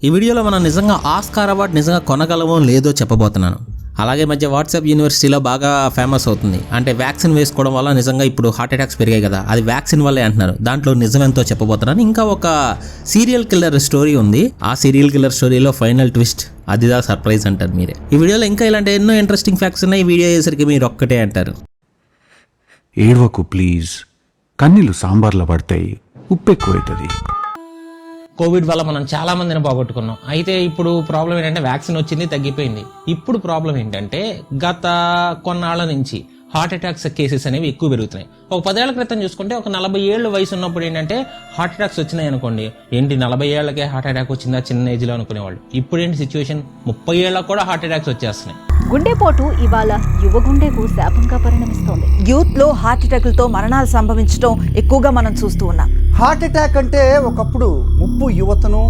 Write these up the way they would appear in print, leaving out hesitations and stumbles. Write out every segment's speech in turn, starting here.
ఈ వీడియోలో మనం నిజంగా ఆస్కార్ అవార్డు నిజంగా కొనగలమో లేదో చెప్పబోతున్నాను. అలాగే మధ్య వాట్సాప్ యూనివర్సిటీలో బాగా ఫేమస్ అవుతుంది. అంటే వ్యాక్సిన్ వేసుకోవడం వల్ల నిజంగా ఇప్పుడు హార్ట్ అటాక్స్ పెరిగాయి కదా, అది వ్యాక్సిన్ వల్లే అంటున్నారు. దాంట్లో నిజమెంతో చెప్పబోతున్నాను. ఇంకా ఒక సీరియల్ కిల్లర్ స్టోరీ ఉంది. ఆ సీరియల్ కిల్లర్ స్టోరీలో ఫైనల్ ట్విస్ట్, అదిదా సర్ప్రైజ్ అంటారు మీరే. ఈ వీడియోలో ఇంకా ఇలాంటి ఎన్నో ఇంట్రెస్టింగ్ ఫ్యాక్ట్స్ ఉన్నాయి. ఈ వీడియో అయ్యేసరికి మీరు ఒక్కటే అంటారు, ఏడవకు ప్లీజ్, కన్నీళ్ళు సాంబార్లో పడతాయి, ఉప్పు ఎక్కువైతుంది. కోవిడ్ వల్ల మనం చాలా మందిని పోగొట్టుకున్నాం. అయితే ఇప్పుడు ప్రాబ్లం ఏంటంటే వ్యాక్సిన్ వచ్చింది, తగ్గిపోయింది. ఇప్పుడు ప్రాబ్లం ఏంటంటే గత కొన్నాళ్ల నుంచి హార్ట్ అటాక్స్ కేసెస్ అనేవి ఎక్కువ పెరుగుతున్నాయి. ఒక 10 ఏళ్ల క్రితం చూసుకుంటే ఒక 40 ఏళ్ళు వయసు ఉన్నప్పుడు ఏంటంటే హార్ట్ అటాక్స్ వచ్చినాయి అనుకోండి, ఏంటి 40 ఏళ్లకే హార్ట్ అటాక్ వచ్చిందా చిన్న ఏజ్ లో అనుకునేవాళ్ళు. ఇప్పుడు ఏంటి సిచ్యువేషన్, 30 ఏళ్ళకు కూడా హార్ట్ అటాక్స్ వచ్చేస్తున్నాయి. గుండెపోటు ఇవాళ యువ గుండెకు శాపంగా పరిణమిస్తోంది. యూత్ లో హార్ట్ అటాక్లతో మరణాలు సంభవించడం ఎక్కువగా మనం చూస్తూ ఉన్నాం. హార్ట్ అటాక్ అంటే ఒకప్పుడు ముప్పు యువతను,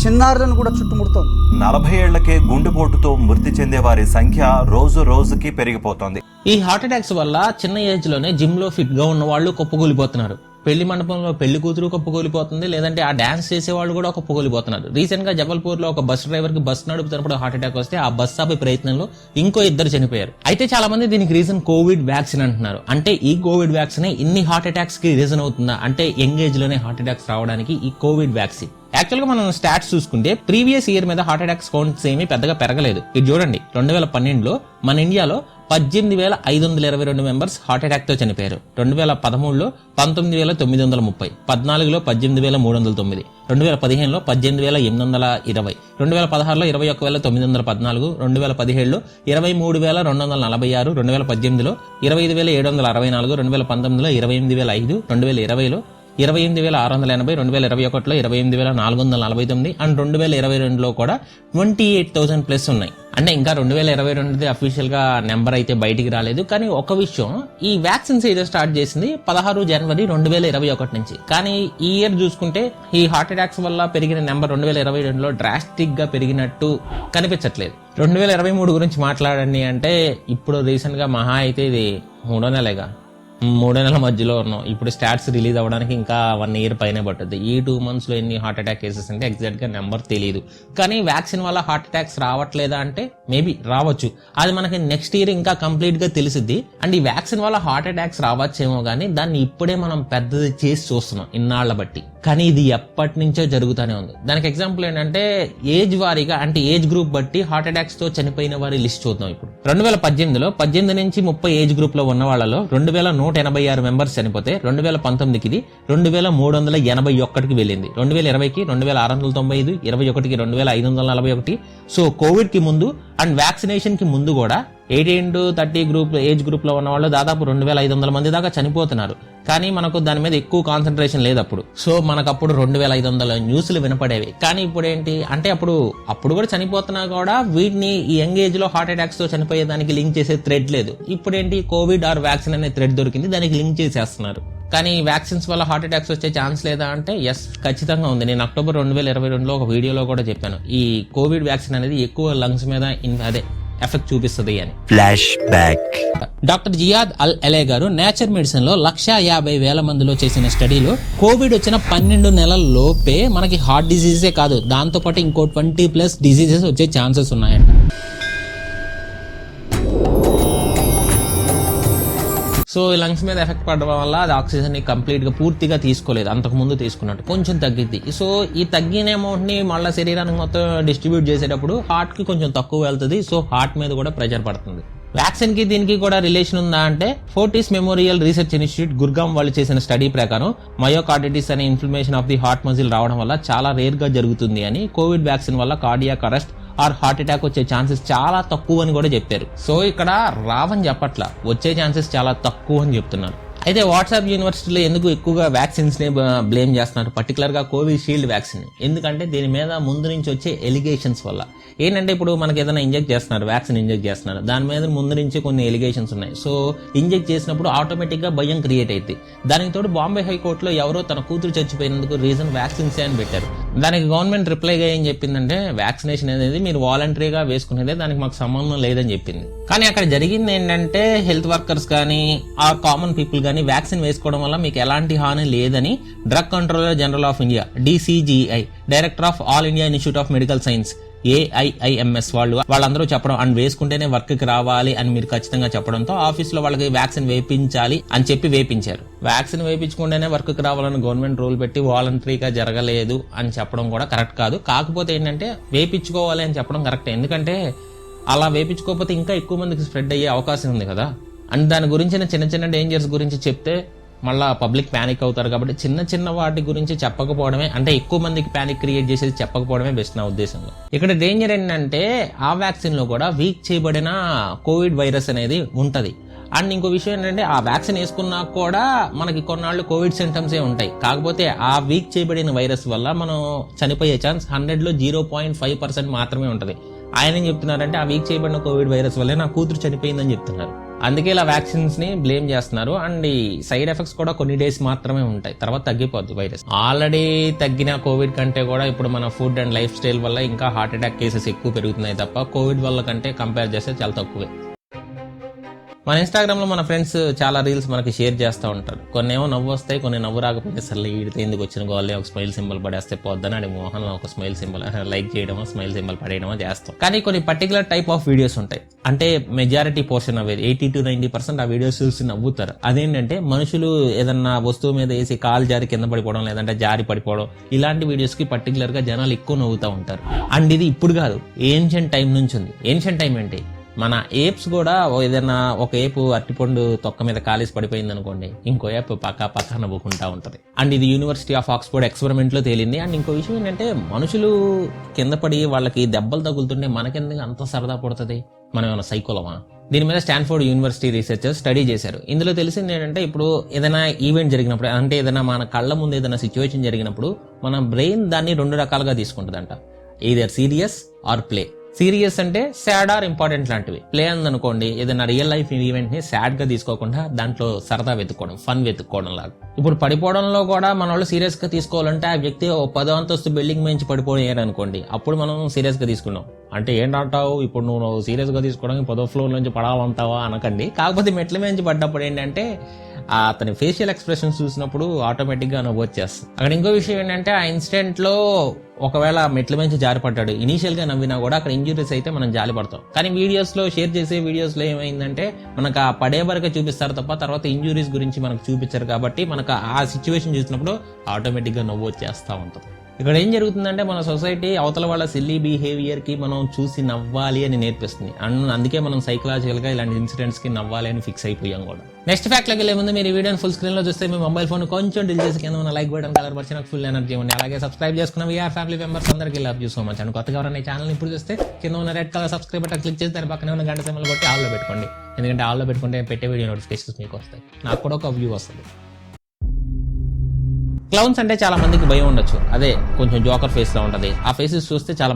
చిన్నారులను కూడా చుట్టుముడుతోంది. 40 ఏళ్లకే గుండెపోటుతో మృతి చెందే వారి సంఖ్య రోజు రోజుకి పెరిగిపోతోంది. ఈ హార్ట్ అటాక్స్ వల్ల చిన్న ఏజ్ లోనే జిమ్ లో ఫిట్ గా ఉన్న వాళ్ళు కుప్పకూలిపోతున్నారు. పెళ్లి మండపంలో పెళ్లి కూతురు కుప్పకూలిపోతుంది, లేదంటే ఆ డాన్స్ చేసే వాళ్ళు కూడా కుప్పకూలిపోతున్నారు. రీసెంట్ గా జబల్పూర్ లో ఒక బస్ డ్రైవర్ కి బస్ నడుపుతున్నప్పుడు హార్ట్ అటాక్ వస్తే ఆ బస్ ఆపే ప్రయత్నంలో ఇంకో 2 చనిపోయారు. అయితే చాలా మంది దీనికి రీజన్ కోవిడ్ వ్యాక్సిన్ అంటున్నారు. అంటే ఈ కోవిడ్ వ్యాక్సిన్ ఇన్ని హార్ట్ అటాక్స్ కి రీజన్ అవుతుందా అంటే యంగ్ ఏజ్ లోనే హార్ట్ అటాక్స్ రావడానికి ఈ కోవిడ్ వ్యాక్సిన్. యాక్చువల్ గా మనం స్టాట్స్ చూసుకుంటే ప్రీవియస్ ఇయర్ మీద హార్ట్ అటాక్స్ కౌంట్స్ ఏమీ పెద్దగా పెరగలేదు. ఇది చూడండి, 2012లో మన ఇండియాలో 18,522 మెంబర్స్ హార్ట్ అటాక్ తో చనిపోయారు. 2013లో 19,930, 14లో 18,309, 2015లో 18,820, 2016లో 21,914, 2017లో 23,246, 2018లో 25,764, 2019లో 28,005, 2020లో 28,680, 2021లో 28,449 అండ్ 2022లో కూడా 28,000 ప్లస్ ఉన్నాయి. అంటే ఇంకా 2022 అఫీషియల్ గా నెంబర్ అయితే బయటికి రాలేదు. కానీ ఒక విషయం, ఈ వ్యాక్సిన్స్ ఏదో స్టార్ట్ చేసింది 16 జనవరి 2021 నుంచి. కానీ ఈ ఇయర్ చూసుకుంటే ఈ హార్ట్ అటాక్స్ వల్ల పెరిగిన నెంబర్ 2022లో డ్రాస్టిక్ గా పెరిగినట్టు కనిపించట్లేదు. 2023 గురించి మాట్లాడండి అంటే ఇప్పుడు రీసెంట్ గా మహా అయితే ఇది 3వ నెలగా, 3 నెలల మధ్యలో ఉన్నాం. ఇప్పుడు స్టాట్స్ రిలీజ్ అవ్వడానికి ఇంకా 1 ఇయర్ పైనే పట్టుద్ది. ఈ 2 months లో ఎన్ని హార్ట్ అటాక్ కేసెస్ అంటే ఎగ్జాక్ట్ గా నెంబర్ తెలియదు. కానీ వ్యాక్సిన్ వల్ల హార్ట్ అటాక్స్ రావట్లేదా అంటే మేబీ రావచ్చు. అది మనకి నెక్స్ట్ ఇయర్ ఇంకా కంప్లీట్ గా తెలిసిద్ది. అండ్ ఈ వ్యాక్సిన్ వల్ల హార్ట్ అటాక్స్ రావచ్చేమో కానీ దాన్ని ఇప్పుడే మనం పెద్దది చేసి చూస్తున్నాం ఇన్నాళ్ల బట్టి. కానీ ఇది ఎప్పటి నుంచో జరుగుతూనే ఉంది. దానికి ఎగ్జాంపుల్ ఏంటంటే ఏజ్ వారీగా, అంటే ఏజ్ గ్రూప్ బట్టి హార్ట్ అటాక్స్ తో చనిపోయిన వారి లిస్ట్ చూద్దాం. ఇప్పుడు 2018లో 18 నుంచి 30 ఏజ్ గ్రూప్ లో ఉన్న వాళ్ళలో 2,186 మెంబర్స్ చనిపోతే 2019కి ఇది 2,381కి వెళ్ళింది, 2020కి 2,695, 21కి 2,541. సో కోవిడ్ కి ముందు అండ్ వ్యాక్సినేషన్ కి ముందు కూడా 18 to 30 గ్రూప్ ఏజ్ గ్రూప్ లో ఉన్న వాళ్ళు దాదాపు 2,500 మంది దాకా చనిపోతున్నారు. కానీ మనకు దాని మీద ఎక్కువ కాన్సన్ట్రేషన్ లేదు అప్పుడు. సో మనకు అప్పుడు 2,500 న్యూస్లు వినపడేవి. కానీ ఇప్పుడు ఏంటి అంటే అప్పుడు కూడా చనిపోతున్నా కూడా వీటిని ఈ యంగ్ ఏజ్ లో హార్ట్ అటాక్స్ తో చనిపోయేదానికి లింక్ చేసే థ్రెడ్ లేదు. ఇప్పుడు ఏంటి, కోవిడ్ ఆర్ వ్యాక్సిన్ అనే థ్రెడ్ దొరికింది, దానికి లింక్ చేసేస్తున్నారు. కానీ వ్యాక్సిన్స్ వల్ల హార్ట్ అటాక్స్ వచ్చే ఛాన్స్ లేదా అంటే ఎస్, ఖచ్చితంగా ఉంది. నేను అక్టోబర్ 2022లో ఒక వీడియోలో కూడా చెప్పాను, ఈ కోవిడ్ వ్యాక్సిన్ అనేది ఎక్కువ లంగ్స్ మీద ఎఫెక్ట్ చూపిస్తుంది అని. Flash back. డాక్టర్ జియాద్ అల్ ఎలే గారు నేచర్ మెడిసిన్ లో 150,000 మందిలో చేసిన స్టడీలో కోవిడ్ వచ్చిన 12 నెలల లోపే మనకి హార్ట్ డిసీజే కాదు, దాంతో పాటు ఇంకో 20+ డిసీజెస్ వచ్చే ఛాన్సెస్ ఉన్నాయంట. సో ఈ లంగ్స్ మీద ఎఫెక్ట్ పడడం వల్ల అది ఆక్సిజన్ ని కంప్లీట్ గా పూర్తిగా తీసుకోలేదు, అంతకు ముందు తీసుకున్నట్టు కొంచెం తగ్గిద్ది. సో ఈ తగ్గిన అమౌంట్ ని మళ్ళీ శరీరానికి మొత్తం డిస్ట్రిబ్యూట్ చేసేటప్పుడు హార్ట్ కి కొంచెం తక్కువ వెళ్తుంది. సో హార్ట్ మీద కూడా ప్రెషర్ పడుతుంది. వ్యాక్సిన్ కి దీనికి కూడా రిలేషన్ ఉందా అంటే Fortis memorial research institute Gurgaon వాళ్ళు చేసిన స్టడీ ప్రకారం మయోకార్డిటిస్ అనే inflammation of the heart muscle రావడం వల్ల చాలా రేర్ గా జరుగుతుంది అని, కోవిడ్ వ్యాక్సిన్ వల్ల cardiac arrest are heart attack వచ్చే ఛాన్సెస్ చాలా తక్కువ అని కూడా చెప్పారు. సో ఇక్కడ రావని చెప్పట్లా, వచ్చే ఛాన్సెస్ చాలా తక్కువ అని చెప్తున్నారు. అయితే వాట్సాప్ యూనివర్సిటీలో ఎందుకు ఎక్కువగా వ్యాక్సిన్స్ ని బ్లేమ్ చేస్తున్నారు, పర్టికులర్ గా కోవిషీల్డ్ వ్యాక్సిన్? ఎందుకంటే దీని మీద ముందు నుంచి వచ్చే ఎలిగేషన్స్ వల్ల. ఏంటంటే ఇప్పుడు మనకి ఏదైనా ఇంజెక్ట్ చేస్తున్నారు, వ్యాక్సిన్ ఇంజెక్ట్ చేస్తున్నారు, దాని మీద ముందు నుంచి కొన్ని ఎలిగేషన్స్ ఉన్నాయి. సో ఇంజెక్ట్ చేసినప్పుడు ఆటోమేటిక్ గా భయం క్రియేట్ అయింది. దానికి తోడు బాంబే హైకోర్టులో ఎవరో తన కూతురు చచ్చిపోయినందుకు రీజన్ వ్యాక్సిన్స్ అని పెట్టారు. దానికి గవర్నమెంట్ రిప్లైగా ఏం చెప్పిందంటే వ్యాక్సినేషన్ అనేది మీరు వాలంటరీగా వేసుకునేదే, దానికి మాకు సంబంధం లేదని చెప్పింది. కానీ అక్కడ జరిగింది ఏంటంటే హెల్త్ వర్కర్స్ కానీ ఆ కామన్ పీపుల్ కానీ వ్యాక్సిన్ వేసుకోవడం వల్ల మీకు ఎలాంటి హాని లేదని drug controller general of India DCGI, director of all India institute of medical science AIIMS వాళ్ళందరూ చెప్పడం, అండ్ వేసుకుంటేనే వర్క్ కి రావాలి అని మీరు ఖచ్చితంగా చెప్పడంతో ఆఫీస్ లో వాళ్ళకి వ్యాక్సిన్ వేయించాలి అని చెప్పి వేయించారు. వ్యాక్సిన్ వేయించుకుంటేనే వర్క్ కి రావాలని గవర్నమెంట్ రూల్ పెట్టి వాలంటరీగా జరగలేదు అని చెప్పడం కూడా కరెక్ట్ కాదు. కాకపోతే ఏంటంటే వేయించుకోవాలి అని చెప్పడం కరెక్ట్, ఎందుకంటే అలా వేయించుకోకపోతే ఇంకా ఎక్కువ మందికి స్ప్రెడ్ అయ్యే అవకాశం ఉంది కదా. అండ్ దాని గురించిన చిన్న చిన్న డేంజర్స్ గురించి చెప్తే మళ్ళా పబ్లిక్ ప్యానిక్ అవుతారు. కాబట్టి చిన్న చిన్న వాటి గురించి చెప్పకపోవడమే, అంటే ఎక్కువ మందికి ప్యానిక్ క్రియేట్ చేసేది చెప్పకపోవడమే బెస్ట్ నా ఉద్దేశంలో. ఇక్కడ డేంజర్ ఏంటంటే ఆ వ్యాక్సిన్ లో కూడా వీక్ చేయబడిన కోవిడ్ వైరస్ అనేది ఉంటది. అండ్ ఇంకో విషయం ఏంటంటే ఆ వ్యాక్సిన్ వేసుకున్నా కూడా మనకి కొన్నాళ్ళు కోవిడ్ సింటమ్సే ఉంటాయి. కాకపోతే ఆ వీక్ చేయబడిన వైరస్ వల్ల మనం చనిపోయే ఛాన్స్ 100లో 0.5% మాత్రమే ఉంటది. ఆయన ఏం చెప్తున్నారంటే ఆ వీక్ చేయబడిన కోవిడ్ వైరస్ వల్లే నా కూతురు చనిపోయిందని చెప్తున్నారు. అందుకే ఇలా వ్యాక్సిన్స్ ని బ్లేమ్ చేస్తున్నారు. అండ్ ఈ సైడ్ ఎఫెక్ట్స్ కూడా కొన్ని డేస్ మాత్రమే ఉంటాయి, తర్వాత తగ్గిపోద్ది వైరస్. ఆల్రెడీ తగ్గిన కోవిడ్ కంటే కూడా ఇప్పుడు మన ఫుడ్ అండ్ లైఫ్ స్టైల్ వల్ల ఇంకా హార్ట్ అటాక్ కేసెస్ ఎక్కువ పెరుగుతున్నాయి తప్ప కోవిడ్ వల్ల కంటే కంపేర్ చేస్తే చాలా తక్కువే. మన ఇన్స్టాగ్రామ్ లో మన ఫ్రెండ్స్ చాలా రీల్స్ మనకి షేర్ చేస్తూ ఉంటారు. కొన్ని ఏమో నవ్వు వస్తాయి, కొన్ని నవ్వు రాకపోతే సర్లే ఈడితే ఎందుకు వచ్చిన గోల్లే ఒక స్మైల్ సింబల్ పడేస్తే పోద్దని అని మోహన్లో ఒక స్మైల్ సింబల్ లైక్ చేయడమో స్మైల్ సింబల్ పడేయడమో చేస్తాం. కానీ కొన్ని పర్టికులర్ టైప్ ఆఫ్ వీడియోస్ ఉంటాయి, అంటే మెజారిటీ పోర్షన్ అవేది 80 to 90% ఆ వీడియోస్ చూసి నవ్వుతారు. అదేంటంటే మనుషులు ఏదన్నా వస్తువు మీద వేసి కాలు జారి కింద పడిపోవడం, లేదంటే జారి పడిపోవడం, ఇలాంటి వీడియోస్ కి పర్టికులర్ గా జనాలు ఎక్కువ నవ్వుతూ ఉంటారు. అండ్ ఇది ఇప్పుడు కాదు, ఏన్షియంట్ టైం నుంచి ఉంది. ఏన్షియంట్ టైం ఏంటి, మన ఏప్స్ కూడా ఏదైనా ఒక ఏపు అరటిపండు తొక్క మీద కాలేసి పడిపోయింది అనుకోండి, ఇంకో ఏపు పక్క నవ్వుకుంటా ఉంటది. అండ్ ఇది యూనివర్సిటీ ఆఫ్ ఆక్స్ఫర్డ్ ఎక్స్పెరిమెంట్ లో తేలింది. అండ్ ఇంకో విషయం ఏంటంటే మనుషులు కింద పడి వాళ్ళకి దెబ్బలు తగులుతుంటే మనకెందుకు అంత సరదా పడుతుంది, మనం ఏమైనా సైకోలమా? దీని మీద స్టాన్ఫోర్డ్ యూనివర్సిటీ రీసెర్చర్స్ స్టడీ చేశారు. ఇందులో తెలిసింది ఏంటంటే ఇప్పుడు ఏదైనా ఈవెంట్ జరిగినప్పుడు, అంటే ఏదైనా మన కళ్ళ ముందు ఏదైనా సిచ్యువేషన్ జరిగినప్పుడు మన బ్రెయిన్ దాన్ని 2 రకాలుగా తీసుకుంటుందంట, either serious or play. Serious అంటే సాడ్ ఆర్ ఇంపార్టెంట్ లాంటివి. ప్లే అందనుకోండి, ఏదైనా రియల్ లైఫ్ ఈవెంట్ ని సాడ్ గా తీసుకోకుండా దాంట్లో సరదా వెతుక్కోవడం, ఫన్ వెతుక్కోవడం లాగా. ఇప్పుడు పడిపోవడంలో కూడా మన వాళ్ళు సీరియస్ గా తీసుకోవాలంటే ఆ వ్యక్తి 10వ అంతస్తు బిల్డింగ్ నుంచి పడిపోయారు అనుకోండి, అప్పుడు మనం సీరియస్ గా తీసుకున్నాం. అంటే ఏంటంటావు, ఇప్పుడు నువ్వు సీరియస్ గా తీసుకోవడానికి 10వ ఫ్లోర్ నుంచి పడాలంటావా అనకండి. కాకపోతే మెట్ల నుంచి పడ్డప్పుడు ఏంటంటే అతని ఫేషియల్ ఎక్స్ప్రెషన్స్ చూసినప్పుడు ఆటోమేటిక్ గా నవ్వు వచ్చేస్తుంది. అక్కడ ఇంకో విషయం ఏంటంటే ఆ ఇన్సిడెంట్ లో ఒకవేళ మెట్ల నుంచి జారిపడ్డాడు, ఇనీషియల్ గా నవ్వినా కూడా అక్కడ ఇంజురీస్ అయితే మనం జాలిపడతాం. కానీ వీడియోస్ లో షేర్ చేసే వీడియోస్ లో ఏమైందంటే మనకు ఆ పడే వరకు చూపిస్తారు తప్ప తర్వాత ఇంజురీస్ గురించి మనకు చూపించారు. కాబట్టి మనకు ఆ సిచ్యువేషన్ చూసినప్పుడు ఆటోమేటిక్ గా నవ్వు వచ్చేస్తా ఉంటుంది. ఇక్కడ ఏం జరుగుతుందంటే మన సొసైటీ అవతల వాళ్ళ సిల్లీ బిహేవియర్ కి మనం చూసి నవ్వాలి అని నేర్పిస్తుంది. అండ్ అందుకే మనం సైకలాజికల్ గా ఇలాంటి ఇన్సిడెంట్స్ కి నవ్వాలి అని ఫిక్స్ అయిపోయాం కూడా. నెక్స్ట్ ఫ్యాక్ట్ లోకి వెళ్ళే ముందు మీరు ఈ వీడియోని ఫుల్ స్క్రీన్ లో చూస్తే మీ మొబైల్ ఫోన్ కొంచెం డిల్ చేసి కింద ఉన్న లైక్ బటన్ కలర్ పరిచి నాకు ఫుల్ ఎనర్జీ ఉంది. అలాగే సబ్స్క్రైబ్ చేసుకున్న వీఆర్ ఫ్యామిలీ మెంబర్స్ అందరికీ love you so much. And కొత్తగా ఎవరైనా ఈ ఛానల్ ఇప్పుడు చూస్తే కింద ఉన్న red colour subscribe button click చేసి దాని పక్కనే ఉన్న గంట సింబల్ కొట్టి ఆల్లో పెట్టుకోండి. ఎందుకంటే ఆల్లో పెట్టుకుంటే పెట్టే వీడియో నోటిఫికేషన్స్ మీకు వస్తాయి, నాకు కూడా ఒక వ్యూ వస్తుంది. క్లౌన్స్ అంటే చాలా మందికి భయం ఉండొచ్చు, అదే కొంచెం జోకర్ ఫేస్ లో ఉంటది. ఆ ఫేసెస్ చూస్తే చాలా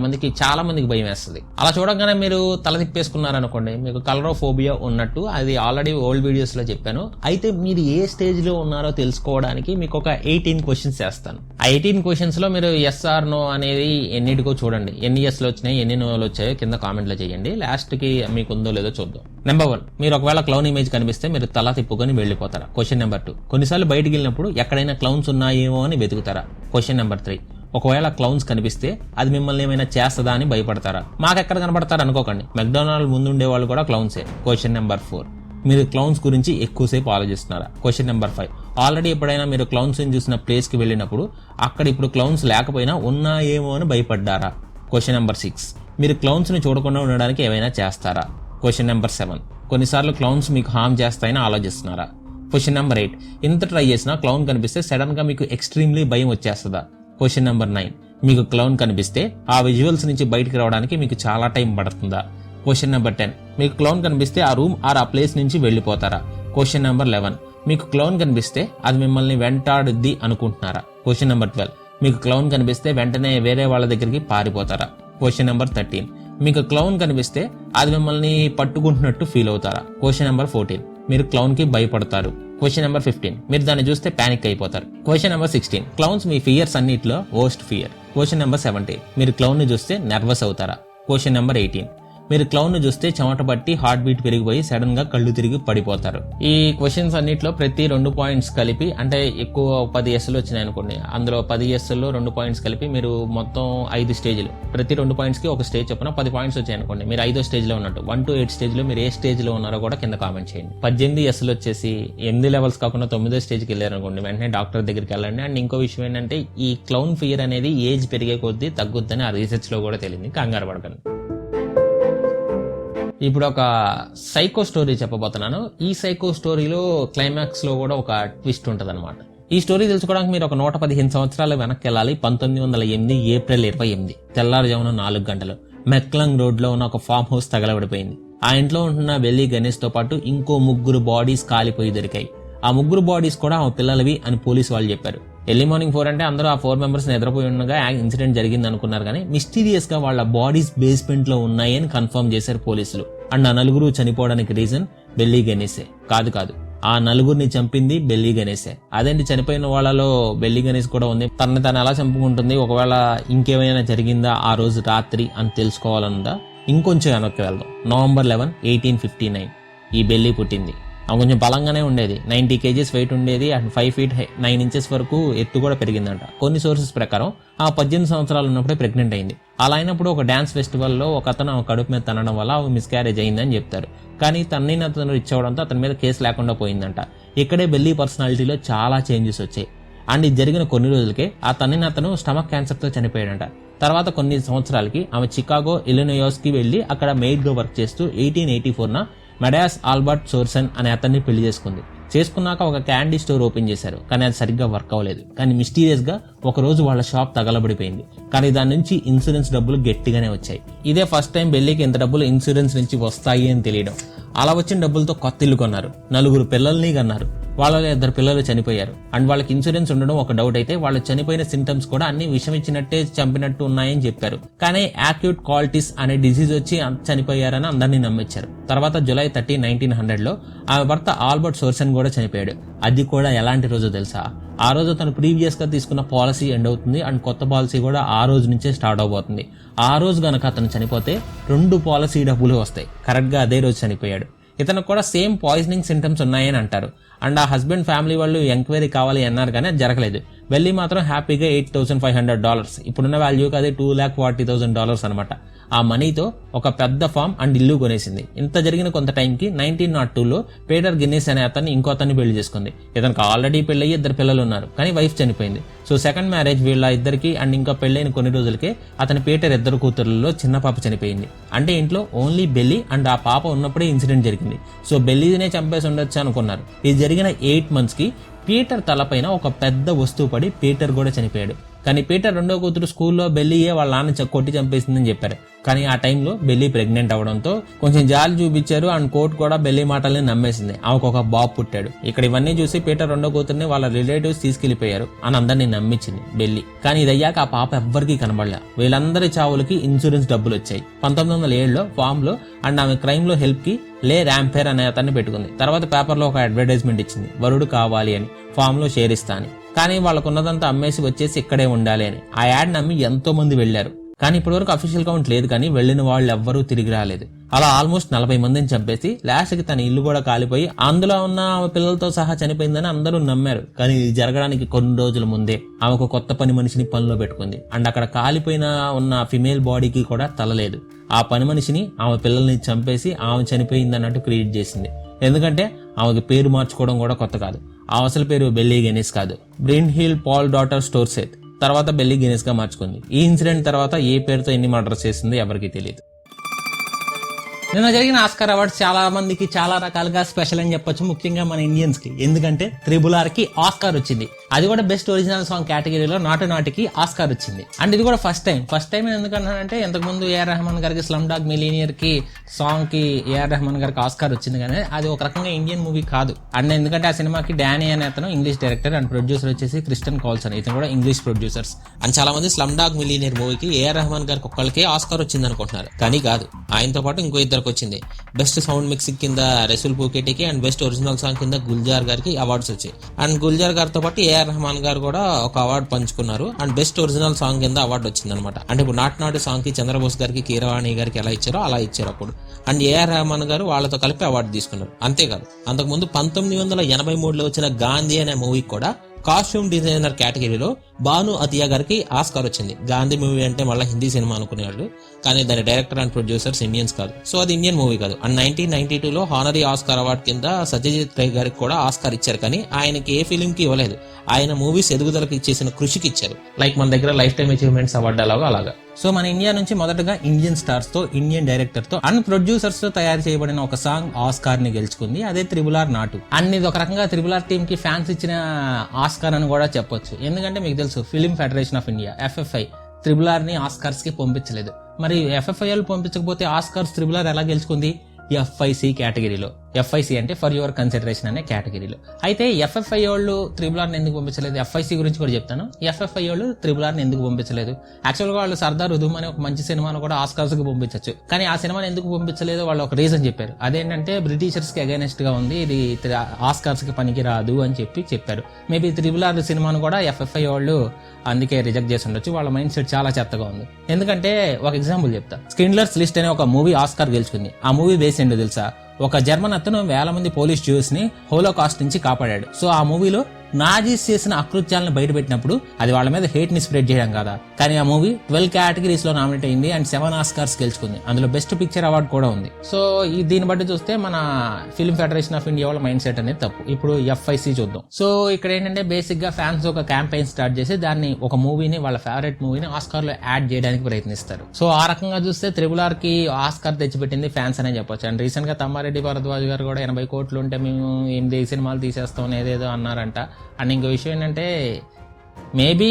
మందికి భయం వేస్తుంది. అలా చూడగానే మీరు తల తిప్పేసుకున్నారనుకోండి, మీకు కలరోఫోబియా ఉన్నట్టు. అది ఆల్రెడీ ఓల్డ్ వీడియోస్ లో చెప్పాను. అయితే మీరు ఏ స్టేజ్ లో ఉన్నారో తెలుసుకోవడానికి మీకు ఒక 18 క్వశ్చన్స్ చేస్తాను. ఆ 18 క్వశ్చన్స్ లో మీరు ఎస్ ఆర్ నో అనేది ఎన్నిటికో చూడండి. ఎన్ని ఎస్ లో వచ్చినాయి, ఎన్ని నోలు వచ్చాయో కింద కామెంట్ లో చేయండి. లాస్ట్ కి మీకు ఉందో లేదో చూద్దాం. నెంబర్ 1, మీరు ఒకవేళ క్లౌన్ ఇమేజ్ కనిపిస్తే మీరు తల తిప్పుకొని వెళ్ళిపోతారా? క్వశ్చన్ నెంబర్ 2, కొన్నిసార్లు బయటికి వెళ్ళినప్పుడు ఎక్కడైనా క్లౌన్స్ ఉన్నాయేమో అని వెతుకుతారా? క్వశ్చన్ నెంబర్ 3, ఒకవేళ క్లౌన్స్ కనిపిస్తే అది మిమ్మల్ని ఏమైనా చేస్తుందా అని భయపడతారా? మాకెక్కడ కనబడతారు అనుకోకండి, మెక్డొనాల్డ్ ముందుండే వాళ్ళు కూడా క్లౌన్సే. క్వశ్చన్ నెంబర్ 4, మీరు క్లౌన్స్ గురించి ఎక్కువసేపు ఆలోచిస్తున్నారా? క్వశ్చన్ నెంబర్ 5, ఆల్రెడీ ఎప్పుడైనా మీరు క్లౌన్స్ చూసిన ప్లేస్ కి వెళ్ళినప్పుడు అక్కడ ఇప్పుడు క్లౌన్స్ లేకపోయినా ఉన్నాయేమో అని భయపడ్డారా? క్వశ్చన్ నెంబర్ 6, మీరు క్లౌన్స్ ని చూడకుండా ఉండడానికి ఏమైనా చేస్తారా? క్వశ్చన్ నెంబర్ 7, కొన్నిసార్లు క్లౌన్స్ మీకు హార్మ్ చేస్తాయని ఆలోచిస్తున్నారా? క్వశ్చన్ నెంబర్ 8, ఇంత ట్రై చేసినా క్లౌన్ కనిపిస్తే సడన్ గా మీకు ఎక్స్ట్రీమ్లీ భయం వచ్చేస్తుందా? క్వశ్చన్ నెంబర్ 9, మీకు క్లౌన్ కనిపిస్తే ఆ విజువల్స్ నుంచి బయటికి రావడానికి మీకు చాలా టైం పడుతుందా? క్వశ్చన్ నెంబర్ 10, మీకు క్లౌన్ కనిపిస్తే ఆ రూమ్ ఆర్ ఆ ప్లేస్ నుంచి వెళ్ళిపోతారా? క్వశ్చన్ నెంబర్ 11, మీకు క్లౌన్ కనిపిస్తే అది మిమ్మల్ని వెంటాడుద్ది అనుకుంటున్నారా? క్వశ్చన్ నెంబర్ 12, మీకు క్లౌన్ కనిపిస్తే వెంటనే వేరే వాళ్ళ దగ్గరికి పారిపోతారా? క్వశ్చన్ నెంబర్ 13, మీకు క్లౌన్ కనిపిస్తే అది మిమ్మల్ని పట్టుకుంటున్నట్టు ఫీల్ అవుతారా? క్వశ్చన్ నెంబర్ 14, మీరు క్లౌన్ కి భయపడతారు. క్వశ్చన్ నెంబర్ 15, మీరు దాన్ని చూస్తే పానిక్ అయిపోతారు. క్వశ్చన్ నెంబర్ 16, క్లౌన్స్ మీ ఫియర్స్ అన్నిటిలో వర్స్ట్ ఫియర్. క్వశ్చన్ నెంబర్ 17, మీరు క్లౌన్ ని చూస్తే నర్వస్ అవుతారా? క్వశ్చన్ నెంబర్ 18, మీరు క్లౌన్ ను చూస్తే చెమట పట్టి హార్ట్ బీట్ పెరిగిపోయి సడన్ గా కళ్ళు తిరిగి పడిపోతారు. ఈ క్వశ్చన్స్ అన్నిట్లో ప్రతి 2 పాయింట్స్ కలిపి, అంటే ఎక్కువ 10 ఎస్లు వచ్చినాయి అనుకోండి, అందులో 10 ఎస్లో 2 పాయింట్స్ కలిపి మీరు మొత్తం 5 స్టేజ్లు, ప్రతి 2 పాయింట్స్ కి ఒక స్టేజ్ చొప్పున 10 పాయింట్స్ వచ్చాయి అనుకోండి, మీరు 5వ స్టేజ్ లో ఉన్నట్టు. 1 to 8 స్టేజ్ లో మీరు ఏ స్టేజ్ లో ఉన్నారో కూడా కింద కామెంట్ చేయండి. 18 ఎస్లు వచ్చేసి 8 లెవెల్స్ కాకుండా 9వ స్టేజ్కి వెళ్ళారు అనుకోండి, వెంటనే డాక్టర్ దగ్గరికి వెళ్ళండి. అండ్ ఇంకో విషయం ఏంటంటే, ఈ క్లౌన్ ఫియర్ అనేది ఏజ్ పెరిగే కొద్దీ తగ్గుద్దని ఆ రీసెర్చ్ లో కూడా తెలియదు, కంగారు పడకండి. ఇప్పుడు ఒక సైకో స్టోరీ చెప్పబోతున్నాను. ఈ సైకో స్టోరీలో క్లైమాక్స్ లో కూడా ఒక ట్విస్ట్ ఉంటుంది అనమాట. ఈ స్టోరీ తెలుసుకోవడానికి మీరు ఒక 115 సంవత్సరాలు వెనక్కి వెళ్ళాలి. 1908 ఏప్రిల్ 28 తెల్లారుజామున 4 గంటలు మెక్లంగ్ రోడ్ లో ఉన్న ఒక ఫామ్ హౌస్ తగలబడిపోయింది. ఆ ఇంట్లో ఉంటున్న వెల్లి గణేష్ తో పాటు ఇంకో 3 బాడీస్ కాలిపోయి దొరికాయి. ఆ 3 బాడీస్ కూడా ఆ పిల్లలవి అని పోలీసు వాళ్ళు చెప్పారు. ఎర్లీ మార్నింగ్ 4 అంటే అందరూ ఆ 4 మెంబర్స్ నిద్రపోయి ఉండగా ఇన్సిడెంట్ జరిగింది అనుకున్నారు, కానీ మిస్టీరియస్ గా వాళ్ళ బాడీస్ బేస్మెంట్ లో ఉన్నాయి అని కన్ఫర్మ్ చేశారు పోలీసులు. అండ్ ఆ 4 చనిపోవడానికి రీజన్ బెల్లీ గణేశే. కాదు, ఆ 4 చంపింది బెల్లీ గణేశే. అదేంటి, చనిపోయిన వాళ్ళలో బెల్లీ గణేష్ కూడా ఉంది. తను ఎలా చంపుకుంటుంది, ఒకవేళ ఇంకేమైనా జరిగిందా ఆ రోజు రాత్రి అని తెలుసుకోవాలనుందా? ఇంకొంచెం వెనక్కి వెళ్దాం. నవంబర్ 11, 1859 ఈ బెల్లీ పుట్టింది. ఆమె కొంచెం బలంగానే ఉండేది, 90 kgs వెయిట్ ఉండేది, అండ్ 5 feet 9 inches వరకు ఎత్తు కూడా పెరిగిందంట. కొన్ని సోర్సెస్ ప్రకారం ఆ 18 సంవత్సరాలు ఉన్నప్పుడే ప్రెగ్నెంట్ అయింది. అలా అయినప్పుడు ఒక డాన్స్ ఫెస్టివల్లో ఒక అతను కడుపు మీద తనడం వల్ల ఆమె మిస్క్యారేజ్ అయిందని చెప్తారు. కానీ అతను రిచ్ అవడంతో అతని మీద కేసు లేకుండా పోయిందంట. ఇక్కడే బెల్లీ పర్సనాలిటీలో చాలా చేంజెస్ వచ్చాయి. అండ్ ఇది జరిగిన కొన్ని రోజులకే ఆ అతను స్టమక్ క్యాన్సర్తో చనిపోయాడంట. తర్వాత కొన్ని సంవత్సరాలకి ఆమె చికాగో, ఇలినోయాస్ కి వెళ్లి అక్కడ మెయిడ్ గా వర్క్ చేస్తూ 1884 మెడాస్ ఆల్బర్ట్ సోర్సన్ అనే అతన్ని పెళ్లి చేసుకుంది. చేసుకున్నాక ఒక క్యాండీ స్టోర్ ఓపెన్ చేశారు, కానీ అది సరిగ్గా వర్క్ అవ్వలేదు. కానీ మిస్టీరియస్ గా ఒక రోజు వాళ్ళ షాప్ తగలబడిపోయింది. కానీ దాని నుంచి ఇన్సూరెన్స్ డబ్బులు గట్టిగానే వచ్చాయి. ఇదే ఫస్ట్ టైం బెల్లీకి ఇంత డబ్బులు ఇన్సూరెన్స్ నుంచి వస్తాయి అని తెలియడం. అలా వచ్చిన డబ్బులతో కొత్త ఇల్లు కొన్నారు, 4 పిల్లల్ని కన్నారు. వాళ్ళలో 2 పిల్లలు చనిపోయారు. అండ్ వాళ్ళకి ఇన్సూరెన్స్ ఉండడం ఒక డౌట్ అయితే, వాళ్ళు చనిపోయిన సింటమ్స్ కూడా అన్ని విషం ఇచ్చినట్టే చంపినట్టు ఉన్నాయని చెప్పారు. కానీ యాక్యూట్ కాల్టిస్ అనే డిసీజ్ వచ్చి చనిపోయారని అందరినీ నమ్మించారు. తర్వాత జూలై 30, 1900 ఆమె భర్త ఆల్బర్ట్ సోర్సన్ కూడా చనిపోయాడు. అది కూడా ఎలాంటి రోజు తెలుసా? ఆ రోజు తను ప్రీవియస్ గా తీసుకున్న పాలసీ ఎండ్ అవుతుంది, అండ్ కొత్త పాలసీ కూడా ఆ రోజు నుంచే స్టార్ట్ అవబోతుంది. ఆ రోజు గనక అతను చనిపోతే 2 పాలసీ డబ్బులు వస్తాయి. కరెక్ట్ గా అదే రోజు చనిపోయాడు. ఇతను కూడా సేమ్ పాయిజనింగ్ సింటమ్స్ ఉన్నాయని అంటారు. అండ్ ఆ హస్బెండ్ ఫ్యామిలీ వాళ్ళు ఎంక్వైరీ కావాలి అన్నారు, కానీ అది జరగలేదు. బెల్లీ మాత్రం హ్యాపీగా $8,500, ఇప్పుడున్న వాల్యూకి అది $2,40,000 అనమాట. ఆ మనీతో ఒక పెద్ద ఫామ్ అండ్ ఇల్లు కొనేసింది. ఇంత జరిగిన కొంత టైంకి 1902లో పీటర్ గిన్నెస్ అనే అతన్ని ఇంకో అతన్ని పెళ్లి చేసుకుంది. ఇతనికి ఆల్రెడీ పెళ్ళయి 2 పిల్లలు ఉన్నారు, కానీ వైఫ్ చనిపోయింది. సో సెకండ్ మ్యారేజ్ వీళ్ళ ఇద్దరికి. అండ్ ఇంకా పెళ్ళైన కొన్ని రోజులకే అతని పీటర్ 2 కూతుర్లలో చిన్న పాప చనిపోయింది. అంటే ఇంట్లో ఓన్లీ బెల్లీ అండ్ ఆ పాప ఉన్నప్పుడే ఇన్సిడెంట్ జరిగింది. సో బెల్లీనే చంపేసి ఉండొచ్చు అనుకున్నారు. ఇది జరిగిన 8 months కి పీటర్ తలపైన ఒక పెద్ద వస్తువు పడి పీటర్ కూడా చనిపోయాడు. కానీ పీటర్ 2వ కూతురు స్కూల్లో బెల్లీయే వాళ్ళ నాన్న కొట్టి చంపేసిందని చెప్పారు. కానీ ఆ టైంలో బెల్లీ ప్రెగ్నెంట్ అవడంతో కొంచెం జాలి చూపించారు. అండ్ కోర్టు కూడా బెల్లీ మాటల్ని నమ్మేసింది. ఆమెకు ఒక బాబు పుట్టాడు. ఇక్కడ ఇవన్నీ చూసి పీటర్ 2వ కూతుర్ని వాళ్ళ రిలేటివ్స్ తీసుకెళ్లిపోయారు అని అందరినీ నమ్మించింది బెల్లీ. కానీ ఇది అయ్యాక ఆ పాప ఎవ్వరికీ కనబడలే. వీళ్ళందరి చావులకి ఇన్సూరెన్స్ డబ్బులు వచ్చాయి. 1907లో ఫామ్ లో అండ్ ఆమె క్రైమ్ లో హెల్ప్ కి లే ర్యాంపేర్ అనే అతన్ని పెట్టుకుంది. తర్వాత పేపర్లో ఒక అడ్వర్టైజ్మెంట్ ఇచ్చింది, వరుడు కావాలి అని, ఫామ్ లో షేర్ ఇస్తా అని. కానీ వాళ్ళకున్నదంతా అమ్మేసి వచ్చేసి ఇక్కడే ఉండాలి అని. ఆ యాడ్ నమ్మి ఎంతో మంది వెళ్లారు. కానీ ఇప్పటివరకు అఫీషియల్ కౌంట్ లేదు, కానీ వెళ్లిన వాళ్ళు ఎవ్వరూ తిరిగి రాలేదు. అలా ఆల్మోస్ట్ 40 మందిని చంపేసి లాస్ట్ కి తన ఇల్లు కూడా కాలిపోయి అందులో ఉన్న పిల్లలతో సహా చనిపోయిందని అందరూ నమ్మారు. కానీ ఇది జరగడానికి కొన్ని రోజుల ముందే ఆమె ఒక కొత్త పని మనిషిని పనిలో పెట్టుకుంది. అండ్ అక్కడ కాలిపోయిన ఉన్న ఫిమేల్ బాడీకి కూడా తల లేదు. ఆ పని మనిషిని ఆమె పిల్లల్ని చంపేసి ఆమె చనిపోయింది అన్నట్టు క్రియేట్ చేసింది. ఎందుకంటే ఆమెకి పేరు మార్చుకోవడం కూడా కొత్త కాదు. ఆ అసలు పేరు బెల్లీ గెనిస్ కాదు, బ్రిన్ హిల్ పాల్ డాటర్ స్టోర్సెత్. తర్వాత బెల్లీ గెనిస్ గా మార్చుకుంది. ఈ ఇన్సిడెంట్ తర్వాత ఏ పేరుతో ఎన్ని మర్డర్స్ చేసిందో ఎవరికి తెలియదు. నిన్న జరిగిన ఆస్కార్ అవార్డ్స్ చాలా మందికి చాలా రకాలుగా స్పెషల్ అని చెప్పొచ్చు, ముఖ్యంగా మన ఇండియన్స్ కి. ఎందుకంటే RRR కి ఆస్కార్ వచ్చింది. అది కూడా బెస్ట్ ఒరిజినల్ సాంగ్ కేటగిరీలో నాటికి ఆస్కార్ వచ్చింది. అండ్ ఇది కూడా ఫస్ట్ టైం ఎందుకంటే ఇంతకు ముందు ఏఆర్ రెహమాన్ గారికి స్లమ్ డాగ్ మిలీనియర్ కి సాంగ్ కి ఏఆర్ రెహమాన్ గారికి ఆస్కార్ వచ్చింది, కానీ అది ఒక రకంగా ఇండియన్ మూవీ కాదు. అండ్ ఎందుకంటే ఆ సినిమాకి డానీ అనే అతను ఇంగ్లీష్ డైరెక్టర్ అండ్ ప్రొడ్యూసర్ వచ్చేసి క్రిస్టియన్ కాల్సన్, ఇతను కూడా ఇంగ్లీష్ ప్రొడ్యూసర్స్. అండ్ చాలా మంది స్లమ్ డాగ్ మిలీనియర్ మూవీకి ఏఆర్ రెహమాన్ గారికి ఒక్కళ్ళకే ఆస్కార్ వచ్చింది అనుకుంటున్నారు, కానీ కాదు. ఆయనతో పాటు ఇంకో ఇద్దరికి వచ్చింది. బెస్ట్ సౌండ్ మిక్సింగ్ కింద రసూల్ పూకేటికి అండ్ బెస్ట్ ఒరిజినల్ సాంగ్ కింద గుల్జార్ గారికి అవార్డ్స్ వచ్చాయి. అండ్ గుల్జార్ గారితో పాటు ఏఆర్ ఏఆర్ రెహమాన్ గారు కూడా ఒక అవార్డు పంచుకున్నారు. అండ్ బెస్ట్ ఒరిజినల్ సాంగ్ కింద అవార్డు వచ్చిందనమాట. అంటే ఇప్పుడు నాటి సాంగ్ కి చంద్రబోస్ గారికి, కీరవాణి గారికి ఎలా ఇచ్చారో అలా ఇచ్చారు అప్పుడు. అండ్ ఏఆర్ రెహమాన్ గారు వాళ్ళతో కలిపి అవార్డు తీసుకున్నారు. అంతేకాదు, అంతకుముందు 1983లో వచ్చిన గాంధీ అనే మూవీకి కూడా కాస్ట్యూమ్ డిజైనర్ కేటగిరీలో భాను అతియా గారికి ఆస్కార్ వచ్చింది. గాంధీ మూవీ అంటే మళ్ళీ హిందీ సినిమా అనుకునేవాళ్ళు, కానీ దాని డైరెక్టర్ అండ్ ప్రొడ్యూసర్స్ ఇండియన్స్ కాదు. సో అది ఇండియన్ మూవీ కాదు. అండ్ 1992లో హానరీ ఆస్కార్ అవార్డు కింద సత్యజిత్ రే గారికి కూడా ఆస్కార్ ఇచ్చారు, కానీ ఆయనకి ఏ ఫిలిం కి ఇవ్వలేదు. ఆయన మూవీస్ ఎదుగుదలకి చేసిన కృషికి ఇచ్చారు. లైక్ మన దగ్గర లైఫ్ టైమ్ అచీవ్మెంట్స్ అవార్డు అలాగా. సో మన ఇండియా నుంచి మొదటగా ఇండియన్ స్టార్స్ తో, ఇండియన్ డైరెక్టర్ తో అండ్ ప్రొడ్యూసర్స్ తో తయారు చేయబడిన ఒక సాంగ్ ఆస్కార్ ని గెలుచుకుంది. అదే RRR నాటు. అండ్ ఇది ఒక రకంగా RRR టీమ్ కి ఫ్యాన్స్ ఇచ్చిన ఆస్కార్ అని కూడా చెప్పొచ్చు. ఎందుకంటే మీకు తెలుసు, film federation of India FFI RRR ని ఆస్కార్స్ కి పంపించలేదు. మరి FFI వాళ్ళు పంపించకపోతే ఆస్కార్స్ RRR ఎలా గెలుచుకుంది? FIC కేటగిరీలో. FIC అంటే ఫర్ యువర్ కన్సిడరేషన్ అనే కేటగిరీలో. అయితే FFI వాళ్ళు RRR ని ఎందుకు పంపించలేదు? FIC గురించి కూడా చెప్తాను. FFI వాళ్ళు RRR ని ఎందుకు పంపించలేదు? యాక్చువల్గా వాళ్ళు సర్దార్ ఉధమ్ అనే ఒక మంచి సినిమాను కూడా ఆస్కార్స్ కి పంపించవచ్చు, కానీ ఆ సినిమాని ఎందుకు పంపించలేదు వాళ్ళు ఒక రీజన్ చెప్పారు. అదేంటంటే బ్రిటిషర్స్ కి అగైనెస్ట్ గా ఉంది, ఇది ఆస్కార్స్ కి పనికి రాదు అని చెప్పారు. మేబీ RRR సినిమాను కూడా FFI వాళ్ళు అందుకే రిజెక్ట్ చేసి ఉండొచ్చు. వాళ్ళ మైండ్ సెట్ చాలా చెత్తగా ఉంది. ఎందుకంటే ఒక ఎగ్జాంపుల్ చెప్తా. స్కిండ్లర్స్ లిస్ట్ అనే ఒక మూవీ ఆస్కార్ గెలుచుకుంది. ఆ మూవీ బేస్ ఏంటో తెలుసా? ఒక జర్మన్ అతను వేల మంది పోలీస్ జ్యూస్ ని హోలోకాస్ట్ నుంచి కాపాడాడు. సో ఆ మూవీలో నాజీస్ చేసిన అకృత్యాలను బయటపెట్టినప్పుడు అది వాళ్ళ మీద హేట్ ని స్ప్రెడ్ చేయడం కదా. కానీ ఆ మూవీ 12 కేటగిరీస్ లో నామినేట్ అయింది అండ్ 7 ఆస్కార్స్ గెలుచుకుంది. అందులో బెస్ట్ పిక్చర్ అవార్డు కూడా ఉంది. సో దీన్ని బట్టి చూస్తే మన ఫిల్మ్ ఫెడరేషన్ ఆఫ్ ఇండియా వాళ్ళ మైండ్ సెట్ అనేది తప్పు. ఇప్పుడు FIC చూద్దాం. సో ఇక్కడ ఏంటంటే బేసిక్ గా ఫ్యాన్స్ ఒక క్యాంపెయిన్ స్టార్ట్ చేసి దాన్ని ఒక మూవీని, వాళ్ళ ఫేవరెట్ మూవీని ఆస్కార్ లో యాడ్ చేయడానికి ప్రయత్నిస్తారు. సో ఆ రకంగా చూస్తే RRR కి ఆస్కార్ తెచ్చిపెట్టింది ఫ్యాన్స్ అనే చెప్పొచ్చు. అండ్ రీసెంట్ గా తమ్మారెడ్డి భరద్వాజ్ గారు కూడా 80 కోట్లు ఉంటే మేము 8 సినిమాలు తీసేస్తాం ఏదేదో అన్నారంట. అండ్ ఇంకో విషయం ఏంటంటే మేబీ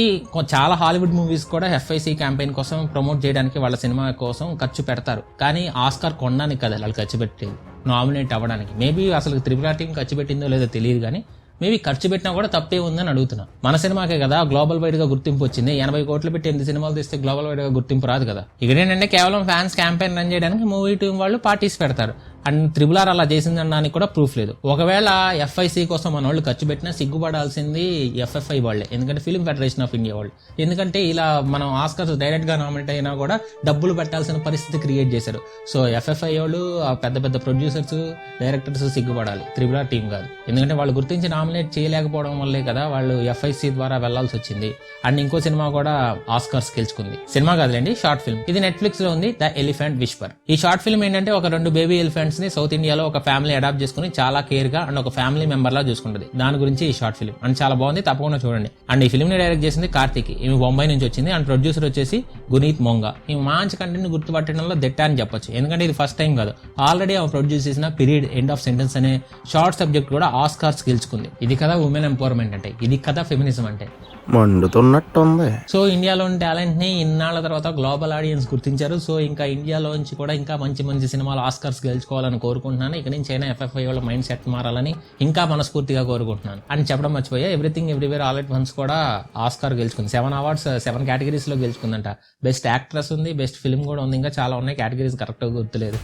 చాలా హాలీవుడ్ మూవీస్ కూడా FIC క్యాంపెయిన్ కోసం ప్రమోట్ చేయడానికి వాళ్ళ సినిమా కోసం ఖర్చు పెడతారు, కానీ ఆస్కార్ కొనడానికి కదా వాళ్ళు ఖర్చు పెట్టేది, నామినేట్ అవ్వడానికి. మేబీ అసలు RRR టీం ఖర్చు పెట్టిందో లేదో తెలియదు, కానీ మేబీ ఖర్చు పెట్టినా కూడా తప్పే ఉందని అడుగుతున్నా. మన సినిమాకే కదా గ్లోబల్ వైడ్ గా గుర్తింపు వచ్చింది. 80 కోట్లు పెట్టి 8 సినిమాలు తీస్తే గ్లోబల్ వైడ్ గా గుర్తింపు రాదు కదా. ఇక్కడ ఏంటంటే కేవలం ఫ్యాన్స్ క్యాంపెయిన్ రన్ చేయడానికి మూవీ టీం వాళ్ళు పార్టీస్ పెడతారు. అండ్ RRR అలా చేసిందనడానికి కూడా ప్రూఫ్ లేదు. ఒకవేళ FIC కోసం మన వాళ్ళు ఖర్చు పెట్టినా సిగ్గుపడాల్సింది FFI వాళ్ళే, ఎందుకంటే ఫిల్మ్ ఫెడరేషన్ ఆఫ్ ఇండియా వాళ్ళు. ఎందుకంటే ఇలా మనం ఆస్కార్స్ డైరెక్ట్ గా నామినేట్ అయినా కూడా డబ్బులు పెట్టాల్సిన పరిస్థితి క్రియేట్ చేశారు. సో FFI వాళ్ళు, ఆ పెద్ద పెద్ద ప్రొడ్యూసర్స్, డైరెక్టర్స్ సిగ్గుపడాలి, RRR టీం కాదు. ఎందుకంటే వాళ్ళు గుర్తించి నామినేట్ చేయలేకపోవడం వల్లే కదా వాళ్ళు FIC ద్వారా వెళ్లాల్సి వచ్చింది. అండ్ ఇంకో సినిమా కూడా ఆస్కార్స్ గెలుచుకుంది. సినిమా కాదులేండి, షార్ట్ ఫిల్మ్. ఇది నెట్ఫ్లిక్స్ లో ఉంది, ద ఎలిఫెంట్ విస్పర్. ఈ షార్ట్ ఫిల్మ్ ఏంటంటే ఒక 2 బేబీ ఎలిఫెంట్స్ ని సౌత్ ఇండియాలో ఒక ఫ్యామిలీ అడాప్ట్ చేసుకుని చాలా కేర్ గా అండ్ ఒక ఫ్యామిలీ మెంబర్ లా చూసుకుంటుంది. దాని గురించి ఈ షార్ట్ ఫిల్మ్ అండ్ చాలా బాగుంది, తప్పకుండా చూడండి. అండ్ ఈ ఫిల్మ్ ని డైరెక్ట్ చేసింది కార్తిక్. ఈమె బొంబాయి నుంచి వచ్చింది. అండ్ ప్రొడ్యూసర్ వచ్చేసి గునీత్ మొంగా. ఈ మంచి కంటెంట్ గుర్తుపట్టడంలో దిట్ట అని చెప్పొచ్చు, ఎందుకంటే ఇది ఫస్ట్ టైం కాదు, ఆల్రెడీ ఆమె ప్రొడ్యూస్ చేసిన పీరియడ్ ఎండ్ ఆఫ్ సెంటెన్స్ అనే షార్ట్ సబ్జెక్ట్ కూడా ఆస్కార్స్ గెలుచుకుంది. ఇది కదా ఉమెన్ ఎంపవర్మెంట్ అంటే, ఇది కదా ఫెమినిజం అంటే. మండుతున్నట్టుంది. సో ఇండియాలోని టాలెంట్ ని ఇన్నాళ్ల తర్వాత గ్లోబల్ ఆడియన్స్ గుర్తించారు. సో ఇంకా ఇండియాలోంచి కూడా ఇంకా మంచి మంచి సినిమాలు ఆస్కార్స్ గెలుచుకోవాలని కోరుకుంటున్నాను. ఇక నుంచి అయినా FFI వాళ్ళ మైండ్ సెట్ మారాలని ఇంకా మనస్ఫూర్తిగా కోరుకుంటున్నాను. అని చెప్పడం మర్చిపోయా, everything everywhere all at once కూడా ఆస్కార్ గెలుచుకుంది. 7 అవార్డ్స్ 7 కేటగిరీస్ లో గెలుచుకుందంట. బెస్ట్ యాక్ట్రెస్ ఉంది, బెస్ట్ ఫిల్మ్ కూడా ఉంది, ఇంకా చాలా ఉన్నాయి. కేటగిరీస్ కరెక్ట్ గా గుర్తులేదు.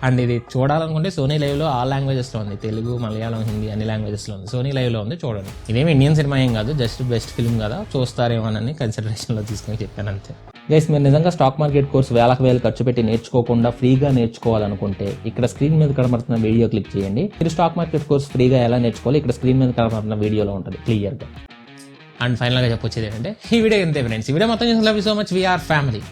అండ్ ఇది చూడాలనుకుంటే సోనీ లైవ్ లో ఆల్ లాంగ్వేజెస్ లో ఉంది, తెలుగు, మలయాళం, హిందీ అన్ని లాంగ్వేజెస్ లో ఉంది. సోనీ లైవ్ లో ఉంది, చూడండి. ఇదేమి ఇండియన్ సినిమా ఏం కాదు, జస్ట్ బెస్ట్ ఫిల్మ్ కదా, చూస్తారేమోనని కన్సిడరేషన్ లో తీసుకుని చెప్పాను అంతే. గైస్, మీరు నిజంగా స్టాక్ మార్కెట్ కోర్స్ వేలకు వేలు ఖర్చు పెట్టి నేర్చుకోకుండా ఫ్రీగా నేర్చుకోవాలనుకుంటే ఇక్కడ స్క్రీన్ మీద కనబడుతున్న వీడియో క్లిక్ చేయండి. మీరు స్టాక్ మార్కెట్ కోర్స్ ఫ్రీగా ఎలా నేర్చుకోవాలి ఇక్కడ స్క్రీన్ మీద కనబడుతున్న వీడియోలో ఉంటుంది క్లియర్ గా. అండ్ ఫైనల్ గా చెప్పొచ్చేది ఏంటంటే ఈ వీడియో ఎంతే ఫ్రెండ్స్, ఈ వీడియో మొత్తం చూసి love you so much, we are family.